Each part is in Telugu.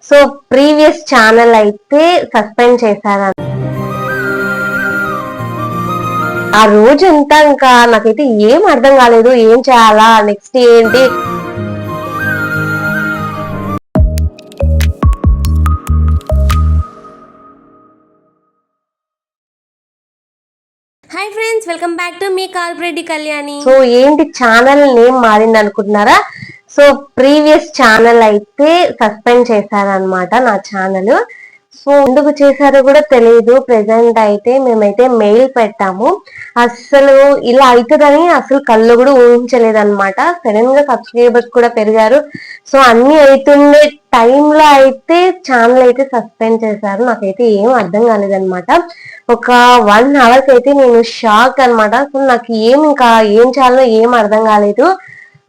సో ప్రీవియస్ ఛానల్ అయితే సస్పెండ్ చేశారు. ఆ రోజంతా ఇంకా నాకైతే ఏం అర్థం కాలేదు, ఏం చేయాలా నెక్స్ట్ ఏంటి. Hi friends, welcome back to మీ కార్పొరేటి కళ్యాణి. సో ఏంటి ఛానల్ నేమ్ మారింది అనుకుంటున్నారా? సో ప్రీవియస్ ఛానల్ అయితే సస్పెండ్ చేశారనమాట నా ఛానల్. సో ఎందుకు చేశారో కూడా తెలియదు. ప్రెసెంట్ అయితే మేమైతే మెయిల్ పెట్టాము. అసలు ఇలా అవుతుందని అసలు కళ్ళు కూడా ఊహించలేదన్నమాట. సడన్ గా సబ్స్క్రైబర్స్ కూడా పెరిగారు. సో అన్ని అవుతుండే టైంలో అయితే ఛానల్ అయితే సస్పెండ్ చేశారు. నాకైతే ఏం అర్థం కాలేదన్నమాట. ఒక 1 hour అయితే నేను షాక్ అనమాట. అసలు నాకు ఇంకా ఏం చేయాలో ఏం అర్థం కాలేదు.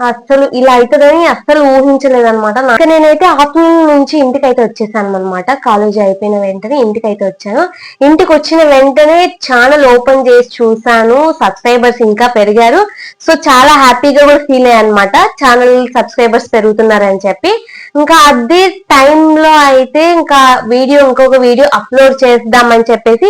అసలు ఇలా అవుతుందని అస్సలు ఊహించలేదన్నమాట. నేనైతే ఆఫ్టర్నూన్ నుంచి ఇంటికి అయితే వచ్చేసాను అనమాట. కాలేజ్ అయిపోయిన వెంటనే ఇంటికి అయితే వచ్చాను. ఇంటికి వచ్చిన వెంటనే ఛానల్ ఓపెన్ చేసి చూసాను, సబ్స్క్రైబర్స్ ఇంకా పెరిగారు. సో చాలా హ్యాపీగా కూడా ఫీల్ అయ్యాను అనమాట, ఛానల్ సబ్స్క్రైబర్స్ పెరుగుతున్నారని చెప్పి. ఇంకా అదే టైంలో అయితే ఇంకా ఇంకొక వీడియో అప్లోడ్ చేద్దామని చెప్పేసి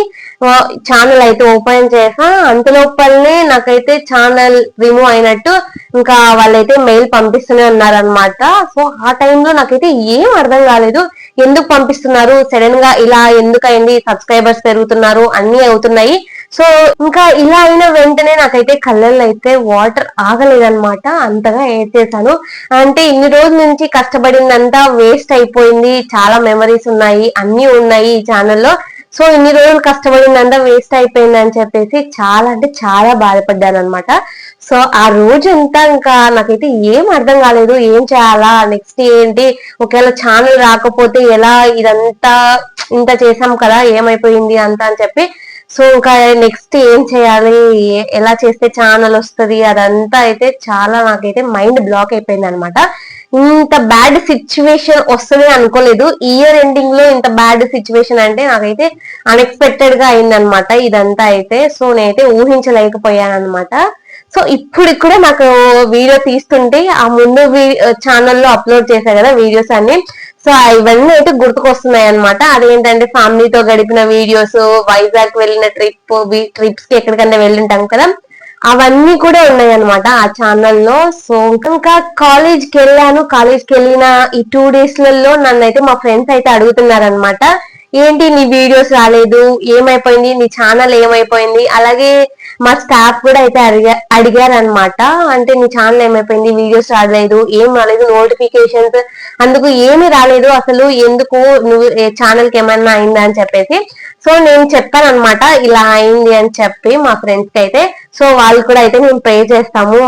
ఛానల్ అయితే ఓపెన్ చేసా. అంతలోపలనే నాకైతే ఛానల్ రిమూవ్ అయినట్టు ఇంకా వాళ్ళైతే మెయిల్ పంపిస్తూనే ఉన్నారనమాట. సో ఆ టైంలో నాకైతే ఏం అర్థం కాలేదు, ఎందుకు పంపిస్తున్నారు, సడన్ గా ఇలా ఎందుకు అయింది, సబ్స్క్రైబర్స్ పెరుగుతున్నారు, అన్ని అవుతున్నాయి. సో ఇంకా ఇలా అయిన వెంటనే నాకైతే కళ్ళల్లో అయితే వాటర్ ఆగలేదన్నమాట. అంతగా ఏడ్చేసాను. అంటే ఇన్ని రోజుల నుంచి కష్టపడిందంతా వేస్ట్ అయిపోయింది, చాలా మెమరీస్ ఉన్నాయి, అన్ని ఉన్నాయి ఈ ఛానల్లో. సో ఇన్ని రోజులు కష్టపడిందంతా వేస్ట్ అయిపోయింది అని చెప్పేసి చాలా అంటే చాలా బాధపడ్డాను అనమాట. సో ఆ రోజంతా ఇంకా నాకైతే ఏం అర్థం కాలేదు, ఏం చేయాలా నెక్స్ట్ ఏంటి, ఒకవేళ ఛానల్ రాకపోతే ఎలా, ఇదంతా ఇంత చేసాం కదా ఏమైపోయింది అంతా అని చెప్పి. సో ఇంకా నెక్స్ట్ ఏం చేయాలి, ఎలా చేస్తే ఛానల్ వస్తుంది, అదంతా అయితే చాలా నాకైతే మైండ్ బ్లాక్ అయిపోయింది అనమాట. ఇంత బ్యాడ్ సిచ్యువేషన్ వస్తుంది అనుకోలేదు. ఇయర్ ఎండింగ్ లో ఇంత బ్యాడ్ సిచ్యువేషన్ అంటే నాకైతే అన్ఎక్స్పెక్టెడ్ గా అయిందనమాట ఇదంతా అయితే. సో నేనైతే ఊహించలేకపోయాను అనమాట. సో ఇప్పుడు కూడా నాకు వీడియో తీస్తుంటే ఆ ముందు ఛానల్లో అప్లోడ్ చేశాను కదా వీడియోస్ అన్ని, సో ఇవన్నీ అయితే గుర్తుకొస్తున్నాయి అనమాట. అదేంటంటే ఫ్యామిలీతో గడిపిన వీడియోస్, వైజాగ్ వెళ్ళిన ట్రిప్స్ కి ఎక్కడికన్నా వెళ్ళింటాం కదా, అవన్నీ కూడా ఉన్నాయి అనమాట ఆ ఛానల్లో. సో ఇంకా కాలేజ్కి వెళ్ళాను. కాలేజ్కి వెళ్ళిన ఈ 2 daysలలో నన్నైతే మా ఫ్రెండ్స్ అయితే అడుగుతున్నారనమాట, ఏంటి నీ వీడియోస్ రాలేదు, ఏమైపోయింది నీ ఛానల్ ఏమైపోయింది. అలాగే మా స్టాఫ్ కూడా అయితే అడిగారనమాట, అంటే నీ ఛానల్ ఏమైపోయింది, వీడియోస్ రాలేదు, ఏం రాలేదు, నోటిఫికేషన్స్ అందుకు ఏమీ రాలేదు, అసలు ఎందుకు నువ్వు ఛానల్ కి ఏమన్నా అయిందా అని చెప్పేసి. సో నేను చెప్పాను అనమాట ఇలా అయింది అని చెప్పి మా ఫ్రెండ్స్ కి అయితే. సో వాళ్ళు కూడా అయితే మేము ప్రే చేస్తాము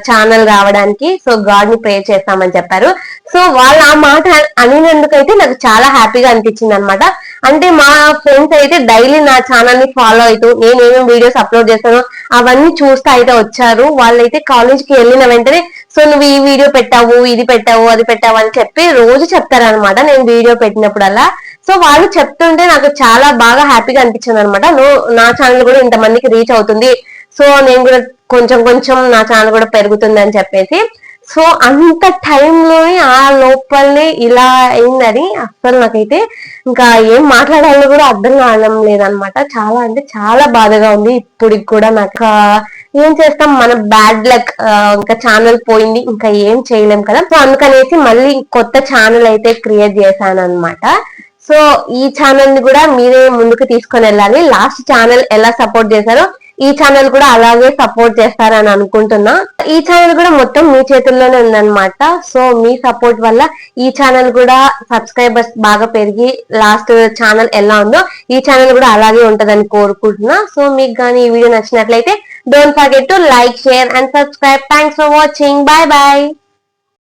ఛానల్ రావడానికి, సో గాడ్ ని ప్రే చేస్తామని చెప్పారు. సో వాళ్ళు ఆ మాట అనినందుకైతే నాకు చాలా హ్యాపీగా అనిపించింది అనమాట. అంటే మా ఫ్రెండ్స్ అయితే డైలీ నా ఛానల్ ని ఫాలో అవుతూ నేను ఏమేమి వీడియోస్ అప్లోడ్ చేస్తానో అవన్నీ చూస్తూ అయితే వచ్చారు. వాళ్ళైతే కాలేజ్ కి వెళ్ళిన వెంటనే సో నువ్వు ఈ వీడియో పెట్టావు, ఇది పెట్టావు, అది పెట్టావు అని చెప్పి రోజు చెప్తారనమాట నేను వీడియో పెట్టినప్పుడల్లా. సో వాళ్ళు చెప్తుంటే నాకు చాలా బాగా హ్యాపీగా అనిపించింది అనమాట. నా ఛానల్ కూడా ఇంతమందికి రీచ్ అవుతుంది, సో నేను కూడా కొంచెం కొంచెం నా ఛానల్ కూడా పెరుగుతుంది అని చెప్పేసి. సో అంత టైంలోనే ఆ లోపలనే ఇలా అయిందని అసలు నాకైతే ఇంకా ఏం మాట్లాడాలో కూడా అర్థం కావడం లేదనమాట. చాలా అంటే చాలా బాధగా ఉంది ఇప్పటికి కూడా. నాకు ఏం చేస్తాం, మన బ్యాడ్ లక్, ఇంకా ఛానల్ పోయింది, ఇంకా ఏం చేయలేం కదా. సో అందుకనేసి మళ్ళీ కొత్త ఛానల్ అయితే క్రియేట్ చేశాను అనమాట. సో ఈ ఛానల్ ని కూడా మీరే ముందుకు తీసుకొని వెళ్ళాలి. లాస్ట్ ఛానల్ ఎలా సపోర్ట్ చేశారో ఈ ఛానల్ కూడా అలాగే సపోర్ట్ చేస్తారని అనుకుంటున్నా. ఈ ఛానల్ కూడా మొత్తం మీ చేతుల్లోనే ఉందన్నమాట. సో మీ సపోర్ట్ వల్ల ఈ ఛానల్ కూడా సబ్స్క్రైబర్స్ బాగా పెరిగి లాస్ట్ ఛానల్ ఎలా ఉందో ఈ ఛానల్ కూడా అలాగే ఉంటదని కోరుకుంటున్నా. సో మీకు కానీ ఈ వీడియో నచ్చినట్లయితే don't forget to like, share and subscribe. Thanks for watching. Bye bye.